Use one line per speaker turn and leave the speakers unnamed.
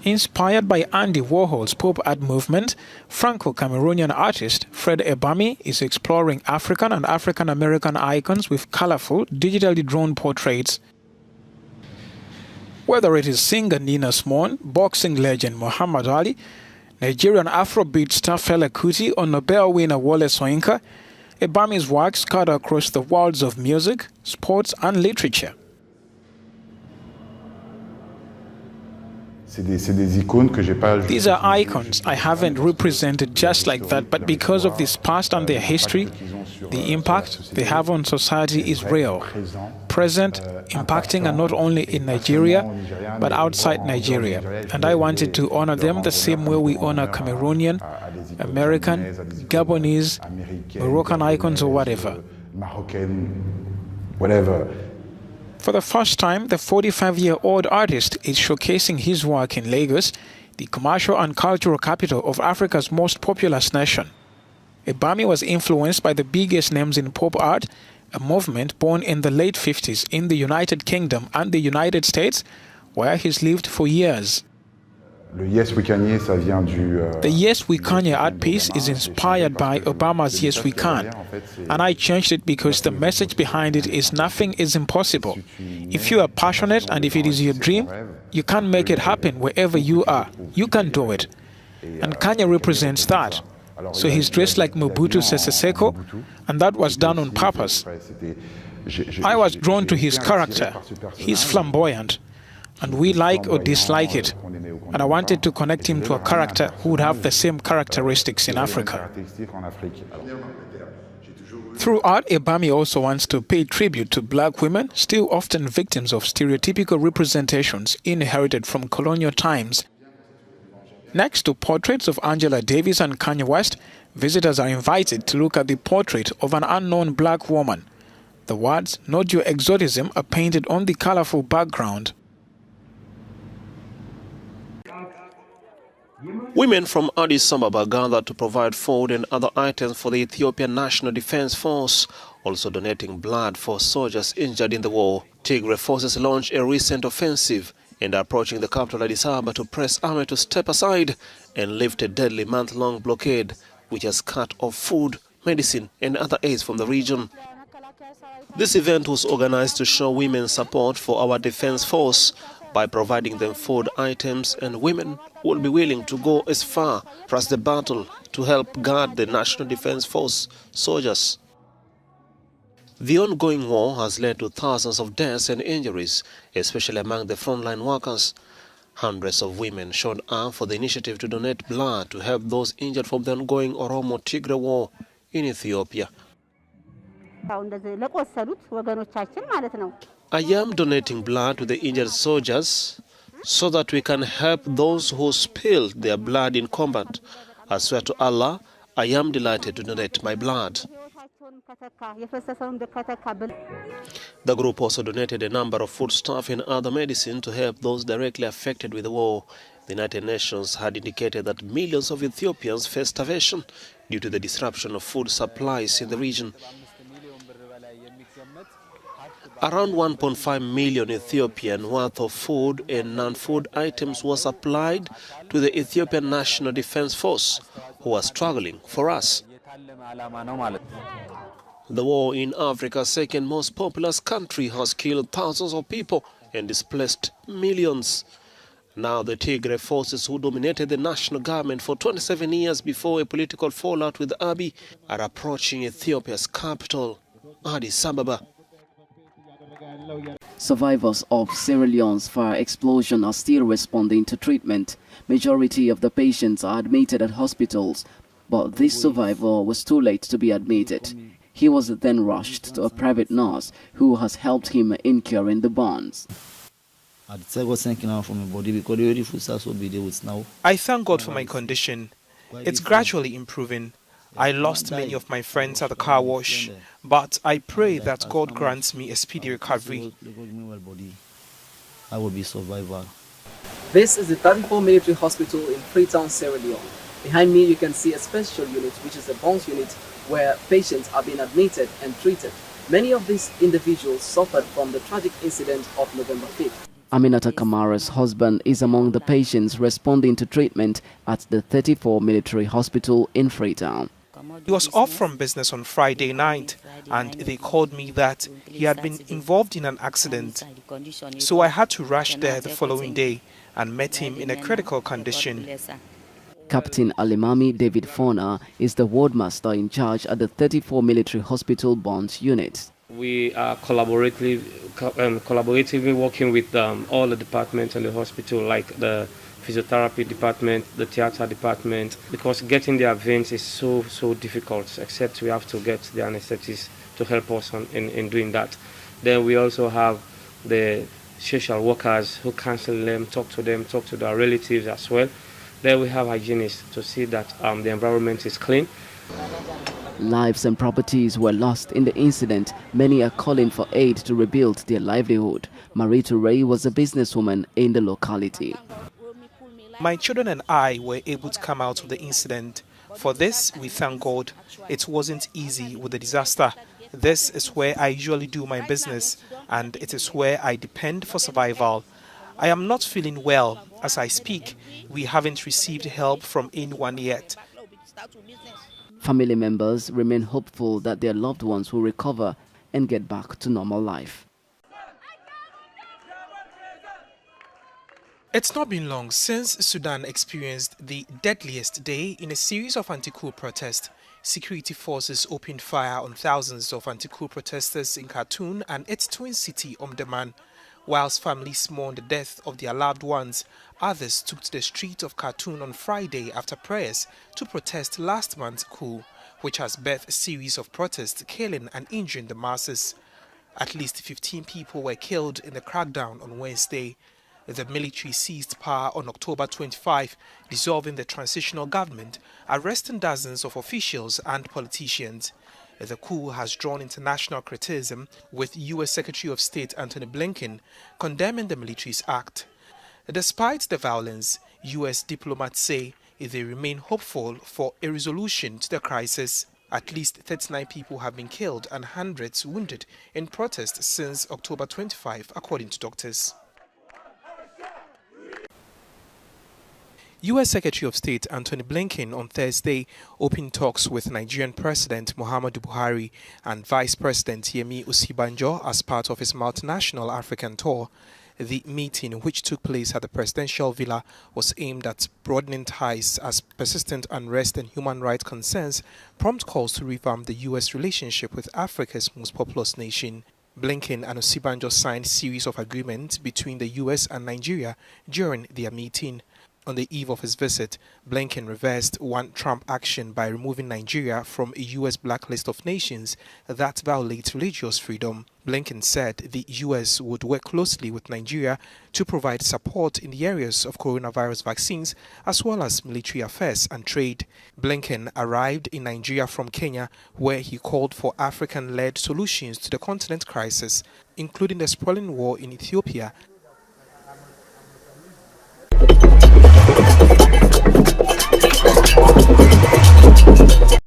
Inspired by Andy Warhol's pop art movement, Franco-Cameroonian artist Fred Ebami is exploring African and African-American icons with colorful, digitally drawn portraits. Whether it is singer Nina Simone, boxing legend Muhammad Ali, Nigerian Afrobeat star Fela Kuti, or Nobel winner Wole Soyinka, Ebami's works cut across the worlds of music, sports, and literature. These are icons I haven't represented just like that, but because of this past and their history, the impact they have on society is real, present, impacting and not only in Nigeria, but outside Nigeria. And I wanted to honor them the same way we honor Cameroonian, American, Gabonese, Moroccan icons or whatever. For the first time, the 45-year-old artist is showcasing his work in Lagos, the commercial and cultural capital of Africa's most populous nation. Ebami was influenced by the biggest names in pop art, a movement born in the late 50s in the United Kingdom and the United States, where he's lived for years. The Yes We Kanye art piece is inspired by Obama's Yes We Can, and I changed it because the message behind it is nothing is impossible. If you are passionate and if it is your dream, you can make it happen wherever you are. You can do it. And Kanye represents that. So he's dressed like Mobutu Sese Seko, and that was done on purpose. I was drawn to his character. He's flamboyant, and we like or dislike it. And I wanted to connect him to a character who would have the same characteristics in Africa. Through art, Ebami also wants to pay tribute to black women, still often victims of stereotypical representations inherited from colonial times. Next to portraits of Angela Davis and Kanye West, visitors are invited to look at the portrait of an unknown black woman. The words, "Not Your Exotism," are painted on the colorful background.
Women from Addis Ababa gathered to provide food and other items for the Ethiopian National Defense Force, also donating blood for soldiers injured in the war. Tigray forces launched a recent offensive and are approaching the capital Addis Ababa to press army to step aside and lift a deadly month-long blockade, which has cut off food, medicine and other aids from the region. This event was organized to show women's support for our defense force by providing them food items, and women will be willing to go as far as the battle to help guard the National Defense Force soldiers. The ongoing war has led to thousands of deaths and injuries, especially among the frontline workers. Hundreds of women showed up for the initiative to donate blood to help those injured from the ongoing Oromo-Tigray war in Ethiopia. I am donating blood to the injured soldiers so that we can help those who spilled their blood in combat. I swear to Allah, I am delighted to donate my blood. The group also donated a number of foodstuff and other medicine to help those directly affected with the war. The United Nations had indicated that millions of Ethiopians face starvation due to the disruption of food supplies in the region. Around 1.5 million Ethiopian worth of food and non-food items was supplied to the Ethiopian National Defense Force, who are struggling for us. The war in Africa's second most populous country has killed thousands of people and displaced millions. Now the Tigray forces, who dominated the national government for 27 years before a political fallout with Abiy, are approaching Ethiopia's capital, Addis Ababa.
Survivors of Sierra Leone's fire explosion are still responding to treatment. Majority of the patients are admitted at hospitals, but this survivor was too late to be admitted. He was then rushed to a private nurse who has helped him in curing the burns.
I thank God for my condition. It's gradually improving. I lost many of my friends at the car wash, but I pray that God grants me a speedy recovery.
I will be survivor.
This is the 34 military hospital in Freetown, Sierra Leone. Behind me you can see a special unit, which is the bones unit, where patients are being admitted and treated. Many of these individuals suffered from the tragic incident of November 5th.
Aminata Kamara's husband is among the patients responding to treatment at the 34 military hospital in Freetown.
He was off from business on Friday night, and they called me that he had been involved in an accident. So I had to rush there the following day and met him in a critical condition.
Captain Alimami David Fona is the wardmaster in charge at the 34 military hospital bonds unit.
We are collaboratively working with all the departments in the hospital, like the physiotherapy department, the theater department, because getting their veins is so difficult, except we have to get the anesthetist to help us in doing that. Then we also have the social workers who counsel them, talk to their relatives as well. Then we have hygienists to see that the environment is clean.
Lives and properties were lost in the incident. Many are calling for aid to rebuild their livelihood. Marie Touré was a businesswoman in the locality.
My children and I were able to come out of the incident. For this, we thank God. It wasn't easy with the disaster. This is where I usually do my business, and it is where I depend for survival. I am not feeling well as I speak. We haven't received help from anyone yet.
Family members remain hopeful that their loved ones will recover and get back to normal life.
It's not been long since Sudan experienced the deadliest day in a series of anti-coup protests. Security forces opened fire on thousands of anti-coup protesters in Khartoum and its twin city, Omdurman. Whilst families mourned the death of their loved ones, others took to the streets of Khartoum on Friday after prayers to protest last month's coup, which has birthed a series of protests killing and injuring the masses. At least 15 people were killed in the crackdown on Wednesday. The military seized power on October 25, dissolving the transitional government, arresting dozens of officials and politicians. The coup has drawn international criticism, with U.S. Secretary of State Antony Blinken condemning the military's act. Despite the violence, U.S. diplomats say they remain hopeful for a resolution to the crisis. At least 39 people have been killed and hundreds wounded in protests since October 25, according to doctors. U.S. Secretary of State Antony Blinken on Thursday opened talks with Nigerian President Muhammadu Buhari and Vice President Yemi Osibanjo as part of his multinational African tour. The meeting, which took place at the presidential villa, was aimed at broadening ties as persistent unrest and human rights concerns prompt calls to revamp the U.S. relationship with Africa's most populous nation. Blinken and Osibanjo signed a series of agreements between the U.S. and Nigeria during their meeting. On the eve of his visit, Blinken reversed one Trump action by removing Nigeria from a U.S. blacklist of nations that violate religious freedom. Blinken said the U.S. would work closely with Nigeria to provide support in the areas of coronavirus vaccines as well as military affairs and trade. Blinken arrived in Nigeria from Kenya, where he called for African-led solutions to the continent crisis, including the sprawling war in Ethiopia.